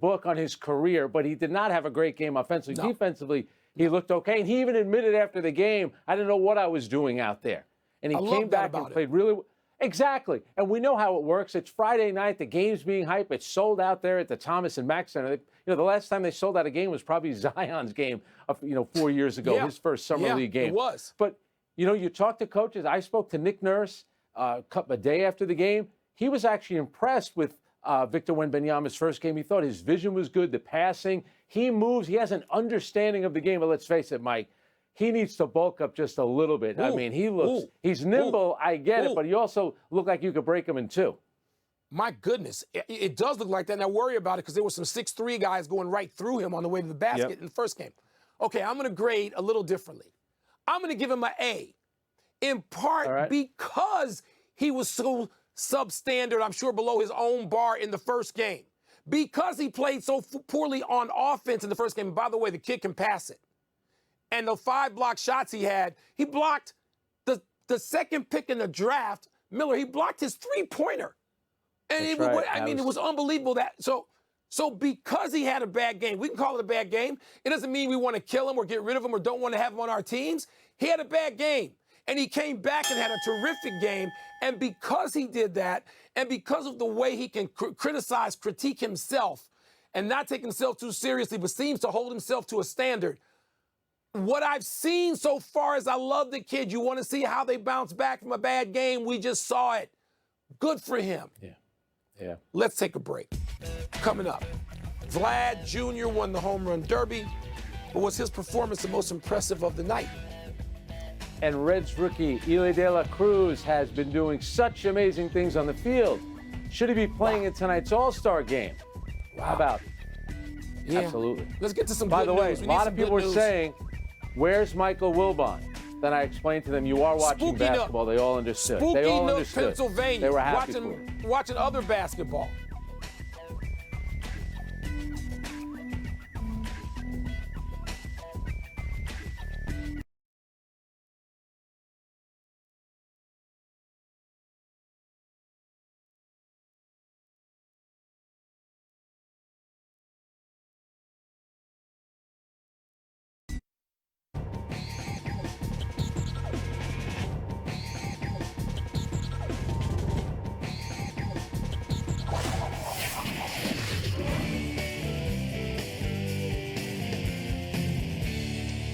book on his career, but he did not have a great game offensively. No. Defensively, he looked okay. And he even admitted after the game, I didn't know what I was doing out there. And he came back and played really well. Exactly. And we know how it works. It's Friday night. The game's being hyped. It's sold out there at the Thomas and Mack Center. The last time they sold out a game was probably Zion's game, 4 years ago, his first summer league game. It was. But, you talk to coaches. I spoke to Nick Nurse a day after the game. He was actually impressed with Victor Wembanyama's first game. He thought his vision was good, the passing. He moves. He has an understanding of the game. But let's face it, Mike, he needs to bulk up just a little bit. I mean, he's nimble. I get it, but he also looked like you could break him in two. My goodness, it does look like that, and I worry about it because there were some 6'3" guys going right through him on the way to the basket in the first game. Okay, I'm going to grade a little differently. I'm going to give him an A, in part because he was so substandard, I'm sure below his own bar in the first game. Because he played so poorly on offense in the first game. And by the way, the kid can pass it. And the 5 block shots he blocked the second pick in the draft, Miller, he blocked his three-pointer. And it was unbelievable that. So because he had a bad game, we can call it a bad game. It doesn't mean we want to kill him or get rid of him or don't want to have him on our teams. He had a bad game. And he came back and had a terrific game. And because he did that, and because of the way he can critique himself, and not take himself too seriously, but seems to hold himself to a standard, what I've seen so far is I love the kid. You want to see how they bounce back from a bad game. We just saw it. Good for him. Yeah. Let's take a break. Coming up, Vlad Jr. won the home run derby, but was his performance the most impressive of the night? And Reds rookie Eli De La Cruz has been doing such amazing things on the field. Should he be playing in tonight's All-Star game? How about it? Yeah. Absolutely. Let's get to some By good the way, news. a lot of people were saying, where's Michael Wilbon? Then I explained to them, you are watching Spooky basketball. They all understood. Spooky They all Nook, understood. Pennsylvania. They were happy for him. Watching other basketball.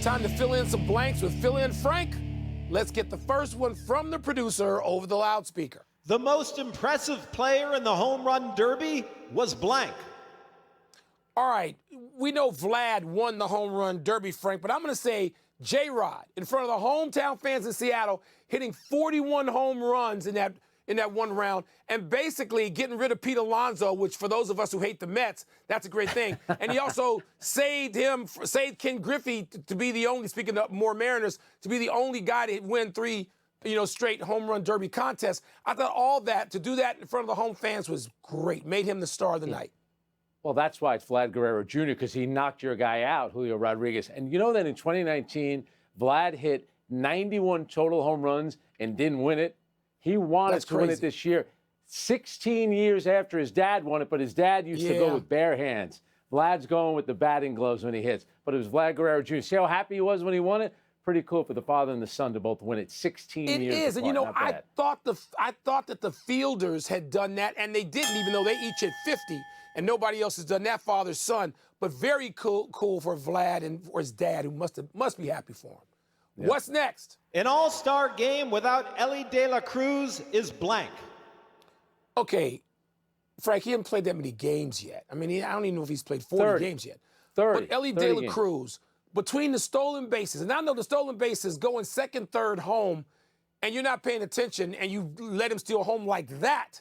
Time to fill in some blanks with Fill In Frank. Let's get the first one from the producer over the loudspeaker. The most impressive player in the home run derby was blank. All right, we know Vlad won the home run derby, Frank, but I'm going to say J-Rod in front of the hometown fans in Seattle, hitting 41 home runs in that one round, and basically getting rid of Pete Alonso, which for those of us who hate the Mets, that's a great thing. And he also saved Ken Griffey to be the only, speaking of more Mariners, to be the only guy to win 3, straight home run derby contests. I thought all that, to do that in front of the home fans was great. Made him the star of the night. Well, that's why it's Vlad Guerrero Jr., because he knocked your guy out, Julio Rodriguez. And you know that in 2019, Vlad hit 91 total home runs and didn't win it. He wanted to win it this year, 16 years after his dad won it, but his dad used to go with bare hands. Vlad's going with the batting gloves when he hits. But it was Vlad Guerrero Jr. See how happy he was when he won it? Pretty cool for the father and the son to both win it 16 years apart. It is, and I thought that the fielders had done that, and they didn't, even though they each hit 50, and nobody else has done that, father-son. But very cool for Vlad and for his dad, who must be happy for him. Yep. What's next? An all-star game without Eli De La Cruz is blank. Okay, Frank, he hasn't played that many games yet. I mean, I don't even know if he's played 40 games yet. 30. But Eli De La Cruz, between the stolen bases, and I know the stolen bases going second, third home, and you're not paying attention, and you let him steal home like that.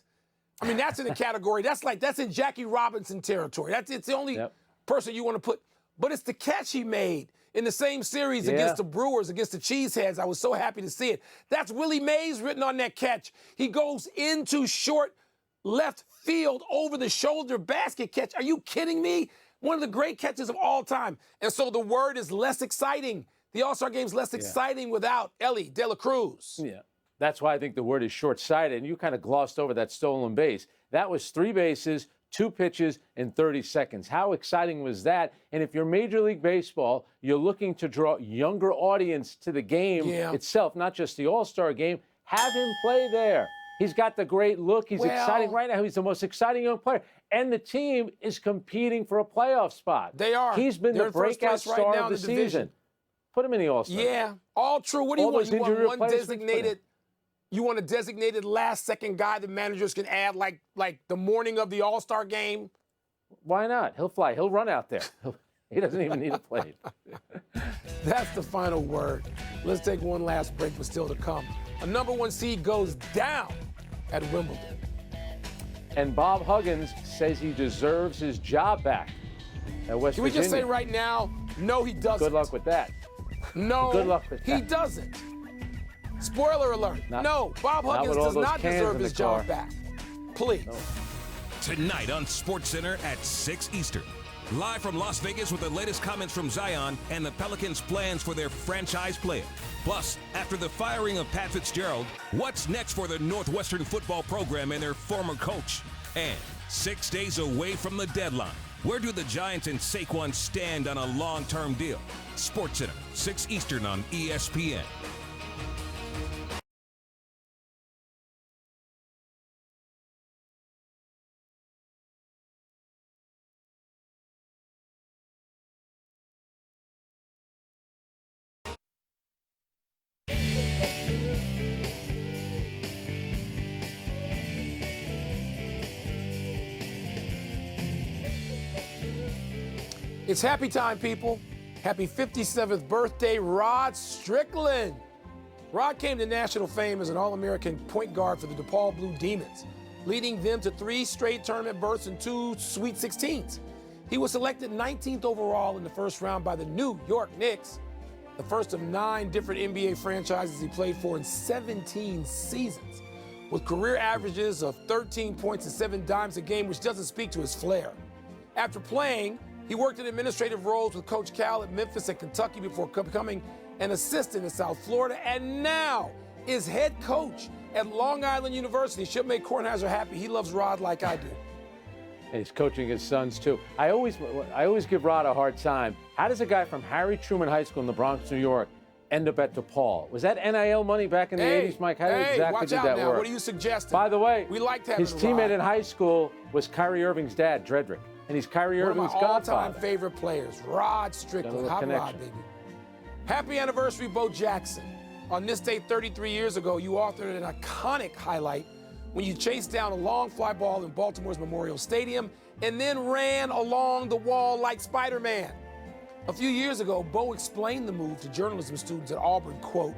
I mean, that's in the category. That's in Jackie Robinson territory. It's the only person you want to put. But it's the catch he made in the same series against the Brewers, against the Cheeseheads. I was so happy to see it. That's Willie Mays written on that catch. He goes into short left field over the shoulder basket catch. Are you kidding me? One of the great catches of all time. And so the word is less exciting. The All-Star Game's less exciting without Eli De La Cruz. Yeah. That's why I think the word is short-sighted. And you kind of glossed over that stolen base. That was 3 bases, 2 pitches in 30 seconds. How exciting was that? And if you're Major League Baseball, you're looking to draw younger audience to the game itself, not just the All-Star game, have him play there. He's got the great look. He's exciting right now. He's the most exciting young player. And the team is competing for a playoff spot. They are. He's been the breakout star of the season. Put him in the All-Star. Yeah, all true. What do you want? You want one designated? You want a designated last-second guy the managers can add, like the morning of the All-Star game? Why not? He'll fly. He'll run out there. He doesn't even need a plate. That's the final word. Let's take one last break, but still to come. A #1 seed goes down at Wimbledon. And Bob Huggins says he deserves his job back at West Virginia. Can we just say right now, no, he doesn't. Good luck with that. No, good luck with that. He doesn't. Spoiler alert. No, Bob Huggins does not deserve his job back. Please. No. Tonight on SportsCenter at 6 Eastern. Live from Las Vegas with the latest comments from Zion and the Pelicans' plans for their franchise player. Plus, after the firing of Pat Fitzgerald, what's next for the Northwestern football program and their former coach? And 6 days away from the deadline, where do the Giants and Saquon stand on a long-term deal? SportsCenter, 6 Eastern on ESPN. It's happy time, people. Happy 57th birthday, Rod Strickland. Rod came to national fame as an All-American point guard for the DePaul Blue Demons, leading them to 3 straight tournament berths and 2 Sweet 16s. He was selected 19th overall in the first round by the New York Knicks, the first of 9 different NBA franchises he played for in 17 seasons, with career averages of 13 points and 7 dimes a game, which doesn't speak to his flair. After playing, he worked in administrative roles with Coach Cal at Memphis and Kentucky before becoming an assistant in South Florida, and now is head coach at Long Island University. Should make Kornheiser happy. He loves Rod like I do. And he's coaching his sons, too. I always give Rod a hard time. How does a guy from Harry Truman High School in the Bronx, New York, end up at DePaul? Was that NIL money back in the 80s, Mike? How exactly did that work? What are you suggesting? By the way, we liked having his teammate in high school was Kyrie Irving's dad, Dredrick. And he's Kyrie Irving's godfather. One of my all-time favorite players, Rod Strickland. Hot Rod, baby. Happy anniversary, Bo Jackson. On this day 33 years ago, you authored an iconic highlight when you chased down a long fly ball in Baltimore's Memorial Stadium and then ran along the wall like Spider-Man. A few years ago, Bo explained the move to journalism students at Auburn, quote,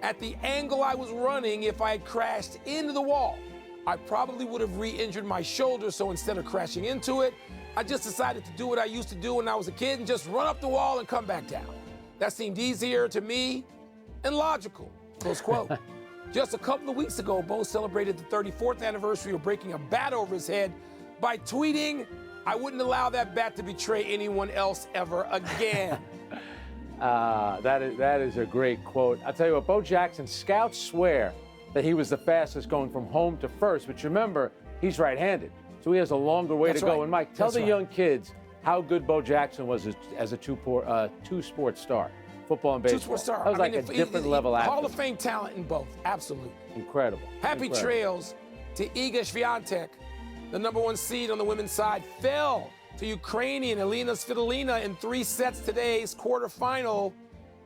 "At the angle I was running, if I had crashed into the wall, I probably would have re-injured my shoulder, so instead of crashing into it, I just decided to do what I used to do when I was a kid and just run up the wall and come back down. That seemed easier to me and logical," close quote. Just a couple of weeks ago, Bo celebrated the 34th anniversary of breaking a bat over his head by tweeting, "I wouldn't allow that bat to betray anyone else ever again." That is a great quote. I'll tell you what, Bo Jackson, scouts swear that he was the fastest going from home to first, but remember, he's right-handed. So he has a longer way to go. And Mike, tell the young kids how good Bo Jackson was as a two-sport star, football and baseball. Two-sport star. That was like a different level athlete. Hall of Fame talent in both, absolutely. Incredible. Happy trails to Iga Swiatek. The #1 seed on the women's side fell to Ukrainian Elena Svitolina in 3 sets today's quarterfinal.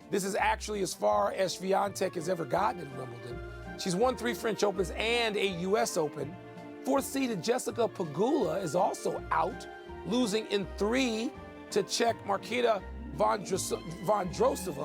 This is actually as far as Swiatek has ever gotten at Wimbledon. She's won 3 French Opens and a U.S. Open. 4th-seeded Jessica Pegula is also out, losing in 3 to Czech Marketa Vondrousova,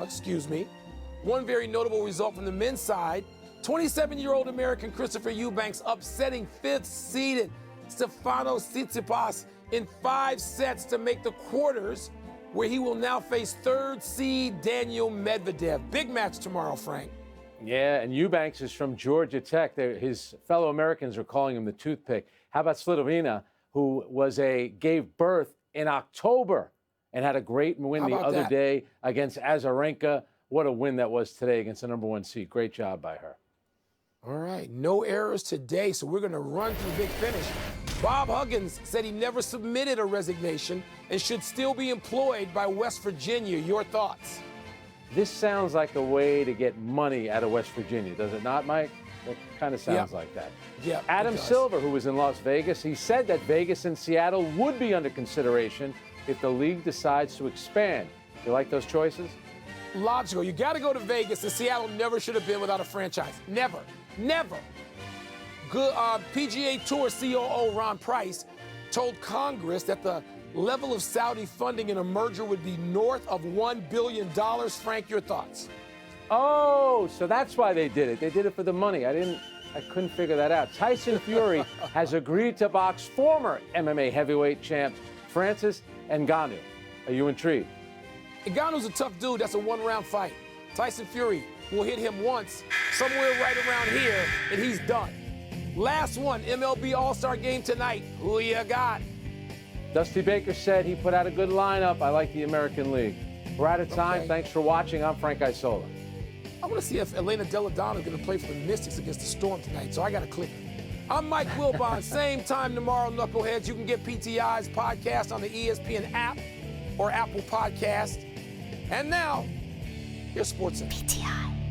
One very notable result from the men's side, 27-year-old American Christopher Eubanks upsetting 5th-seeded Stefanos Tsitsipas in 5 sets to make the quarters, where he will now face 3rd-seed Daniel Medvedev. Big match tomorrow, Frank. Yeah, and Eubanks is from Georgia Tech. His fellow Americans are calling him the toothpick. How about Svitolina, who gave birth in October and had a great win the other day against Azarenka. What a win that was today against the #1 seed. Great job by her. All right, no errors today, so we're going to run to the big finish. Bob Huggins said he never submitted a resignation and should still be employed by West Virginia. Your thoughts? This sounds like a way to get money out of West Virginia, does it not, Mike? It kind of sounds like that. Yeah. Adam Silver, who was in Las Vegas, he said that Vegas and Seattle would be under consideration if the league decides to expand. You like those choices? Logical. You got to go to Vegas, and Seattle never should have been without a franchise. Never. Never. Good PGA Tour COO Ron Price told Congress that the level of Saudi funding in a merger would be north of $1 billion. Frank, your thoughts? Oh, so that's why they did it. They did it for the money. I couldn't figure that out. Tyson Fury has agreed to box former MMA heavyweight champ Francis Ngannou. Are you intrigued? Ngannou's a tough dude. That's a one-round fight. Tyson Fury will hit him once, somewhere right around here, and he's done. Last one, MLB All-Star Game tonight. Who you got? Dusty Baker said he put out a good lineup. I like the American League. We're out of time. Okay. Thanks for watching. I'm Frank Isola. I want to see if Elena Deladonna is going to play for the Mystics against the Storm tonight, so I got to click it. I'm Mike Wilbon. Same time tomorrow, Knuckleheads. You can get PTI's podcast on the ESPN app or Apple Podcast. And now, here's SportsCenter. PTI.